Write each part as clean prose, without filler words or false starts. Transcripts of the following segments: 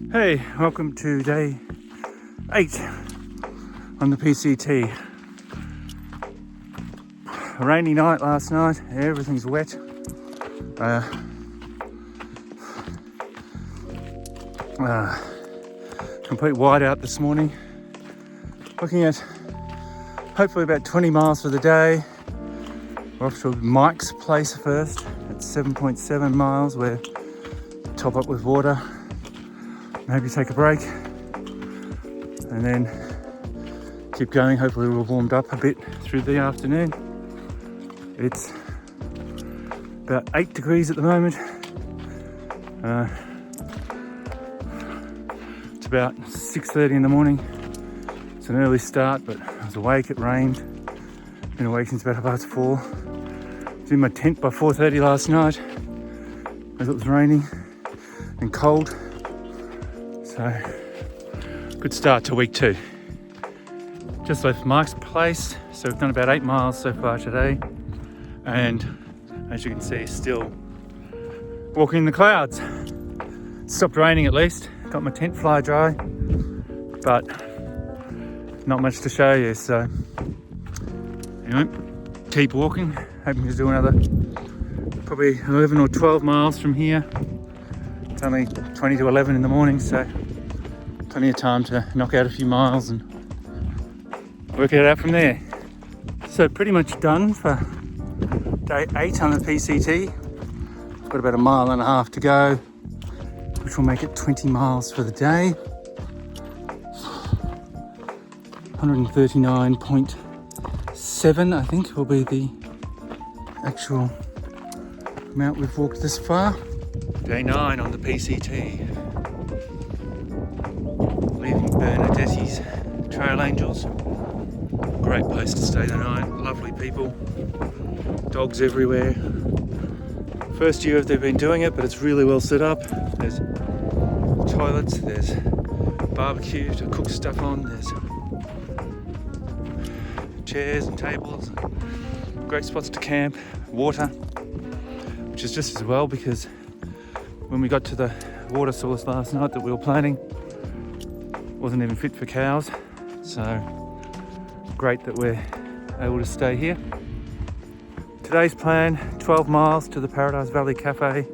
Hey, welcome to day 8 on the PCT. A rainy night last night, everything's wet. Complete whiteout this morning. Looking at hopefully about 20 miles for the day. We're off to Mike's place first at 7.7 miles. We'll top up with water. Maybe take a break and then keep going. Hopefully we'll warmed up a bit through the afternoon. It's about 8 degrees at the moment. It's about 6:30 in the morning. It's an early start, but I was awake, it rained. Been awake since about 4:30. I was in my tent by 4:30 last night as it was raining and cold. So, good start to week 2. Just left Mike's place, so we've done about 8 miles so far today. And as you can see, still walking in the clouds. Stopped raining at least. Got my tent fly dry, but not much to show you. So anyway, keep walking. Hoping to do another probably 11 or 12 miles from here. It's only 20 to 11 in the morning, so plenty of time to knock out a few miles and work it out from there. So pretty much done for day 8 on the PCT. I've got about 1.5 miles to go, which will make it 20 miles for the day. 139.7 I think will be the actual amount we've walked this far. Day 9 on the PCT. Leaving Bernadetti's Trail Angels. Great place to stay the night. Lovely people. Dogs everywhere. First year they've been doing it, but it's really well set up. There's toilets, there's barbecue to cook stuff on, there's chairs and tables. Great spots to camp. Water, which is just as well because when we got to the water source last night that we were planning, wasn't even fit for cows, so great that we're able to stay here. Today's plan, 12 miles to the Paradise Valley Cafe.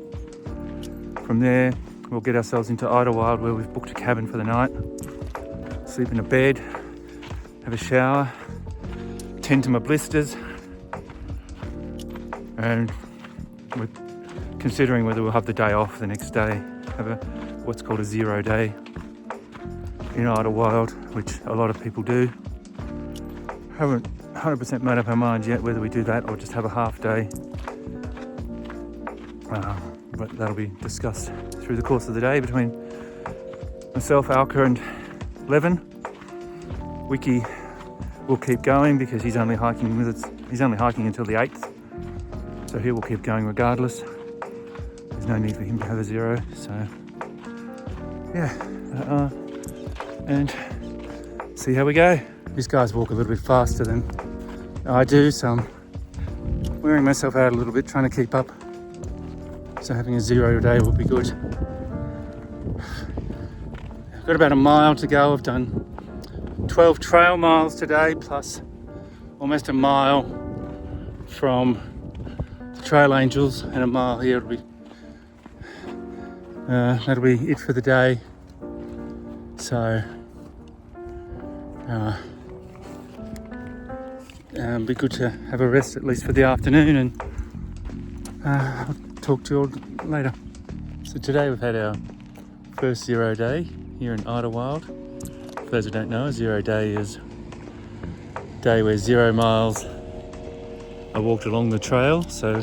From there we'll get ourselves into Idlewild where we've booked a cabin for the night, sleep in a bed, have a shower, tend to my blisters, and we're considering whether we'll have the day off the next day, have what's called a 0 day in Idlewild, which a lot of people do. Haven't 100% made up our minds yet whether we do that or just have a half day, but that'll be discussed through the course of the day between myself, Alka and Levin. Wiki will keep going because he's only hiking with us. He's only hiking until the 8th, so he will keep going regardless. There's no need for him to have a 0, so yeah, and see how we go. These guys walk a little bit faster than I do, so I'm wearing myself out a little bit trying to keep up. So having a 0 day will be good. I've got about 1 mile to go. I've done 12 trail miles today, plus almost 1 mile from the Trail Angels and 1 mile here. That'll be it for the day. So be good to have a rest at least for the afternoon, and I'll talk to you all later. So today we've had our first 0 day here in Idlewild. For those who don't know, a 0 day is a day where 0 miles are walked along the trail. So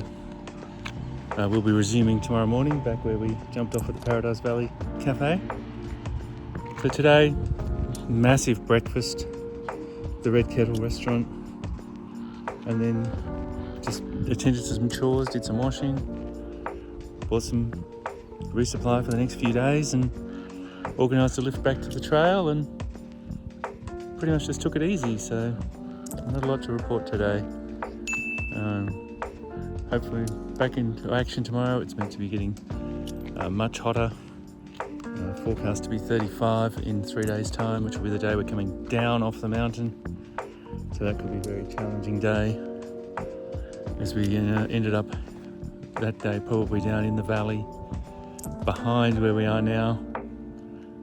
we'll be resuming tomorrow morning back where we jumped off at the Paradise Valley Cafe. So today, massive breakfast, the Red Kettle restaurant, and then just attended to some chores, did some washing, bought some resupply for the next few days, and organised a lift back to the trail, and pretty much just took it easy. So not a lot to report today. Hopefully back into action tomorrow. It's meant to be getting much hotter Forecast to be 35 in 3 days' time, which will be the day we're coming down off the mountain. So that could be a very challenging day, as we ended up that day probably down in the valley behind where we are now,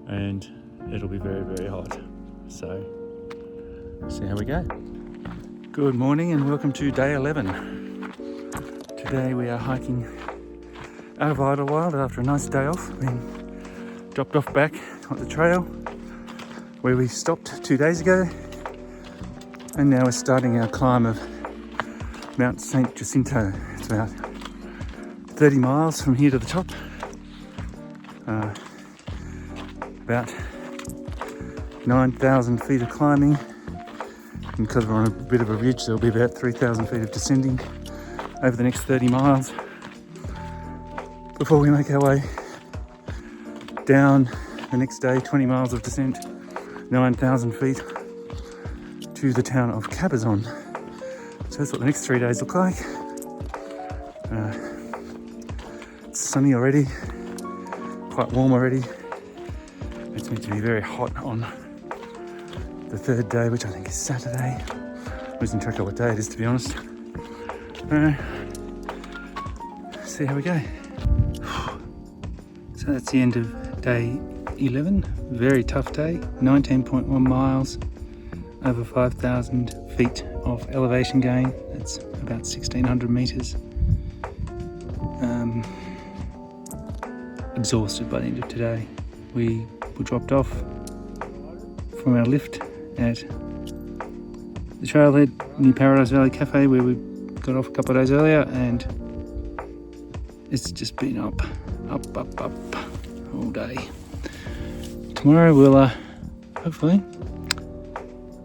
and it'll be very, very hot. So see how we go. Good morning and welcome to day 11. Today we are hiking out of Idlewild after a nice day off. We dropped off back on the trail where we stopped 2 days ago, and now we're starting our climb of Mount St. Jacinto. It's about 30 miles from here to the top. About 9,000 feet of climbing, and because we're on a bit of a ridge, there'll be about 3,000 feet of descending over the next 30 miles before we make our way down the next day, 20 miles of descent, 9,000 feet to the town of Cabazon. So that's what the next 3 days look like. It's sunny already, quite warm already. It's meant to be very hot on the third day, which I think is Saturday. I'm losing track of what day it is, to be honest. See how we go. So that's the end of day 11. Very tough day. 19.1 miles, over 5,000 feet of elevation gain. That's about 1,600 meters. Exhausted by the end of today. We were dropped off from our lift at the trailhead near Paradise Valley Cafe, where we got off a couple of days earlier, and it's just been up all day. Tomorrow we'll hopefully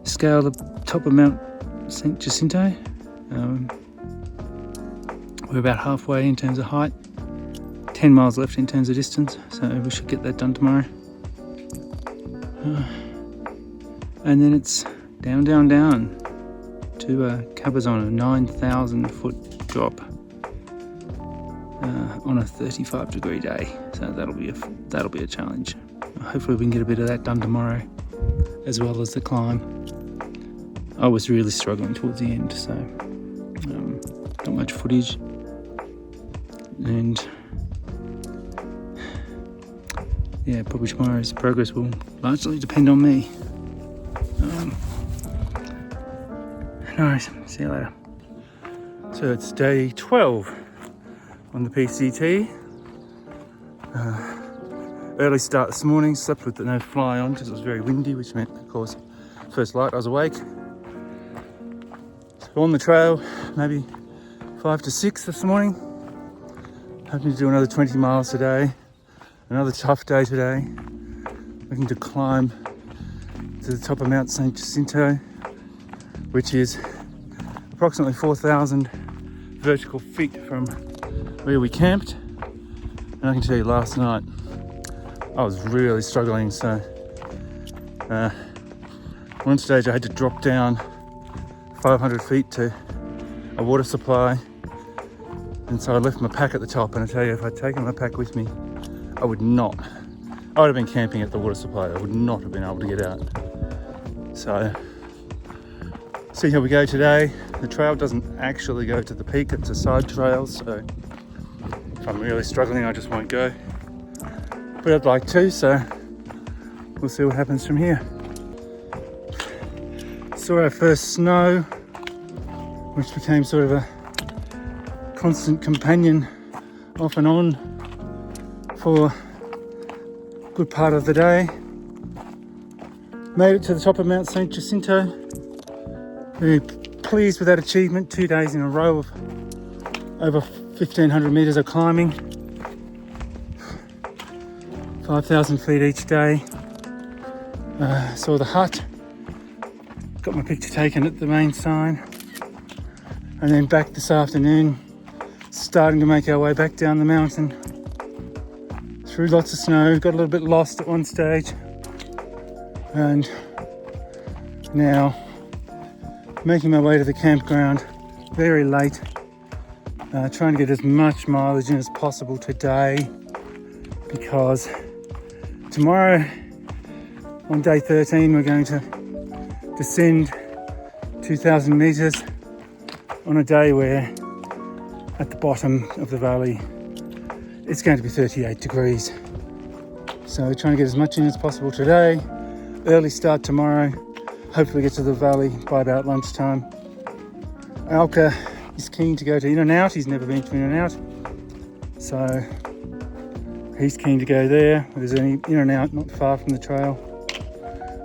scale the top of Mount St. Jacinto. We're about halfway in terms of height, 10 miles left in terms of distance, so we should get that done tomorrow. And then it's down to Cabazon, a 9,000 foot drop on a 35 degree day. So that'll be a challenge. Hopefully we can get a bit of that done tomorrow, as well as the climb. I was really struggling towards the end, so not much footage, and yeah, probably tomorrow's progress will largely depend on me. Anyways, see you later. So it's day 12 on the PCT. Early start this morning, slept with no fly on because it was very windy, which meant, of course, first light I was awake. So on the trail, maybe 5 to 6 this morning. Hoping to do another 20 miles today. Another tough day today. Looking to climb to the top of Mount St. Jacinto, which is approximately 4,000 vertical feet from where we camped. And I can tell you, last night I was really struggling. So one stage I had to drop down 500 feet to a water supply, and so I left my pack at the top. And I tell you, if I'd taken my pack with me, I would have been camping at the water supply. I would not have been able to get out. So see how we go today. The trail doesn't actually go to the peak, it's a side trail, so if I'm really struggling I just won't go. But I'd like to, so we'll see what happens from here. Saw our first snow, which became sort of a constant companion off and on for a good part of the day. Made it to the top of Mount St. Jacinto. Very pleased with that achievement. 2 days in a row of over 1,500 metres of climbing. 5,000 feet each day. Saw the hut. Got my picture taken at the main sign. And then back this afternoon, starting to make our way back down the mountain. Through lots of snow, got a little bit lost at one stage. And now making my way to the campground very late, trying to get as much mileage in as possible today, because tomorrow on day 13 we're going to descend 2,000 meters on a day where at the bottom of the valley it's going to be 38 degrees. So we're trying to get as much in as possible today. Early start tomorrow. Hopefully get to the valley by about lunchtime. Alka is keen to go to In-N-Out. He's never been to In-N-Out. So he's keen to go there. There's any In-N-Out not far from the trail.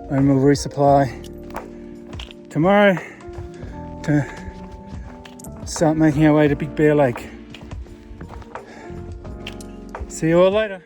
And we'll resupply tomorrow to start making our way to Big Bear Lake. See you all later.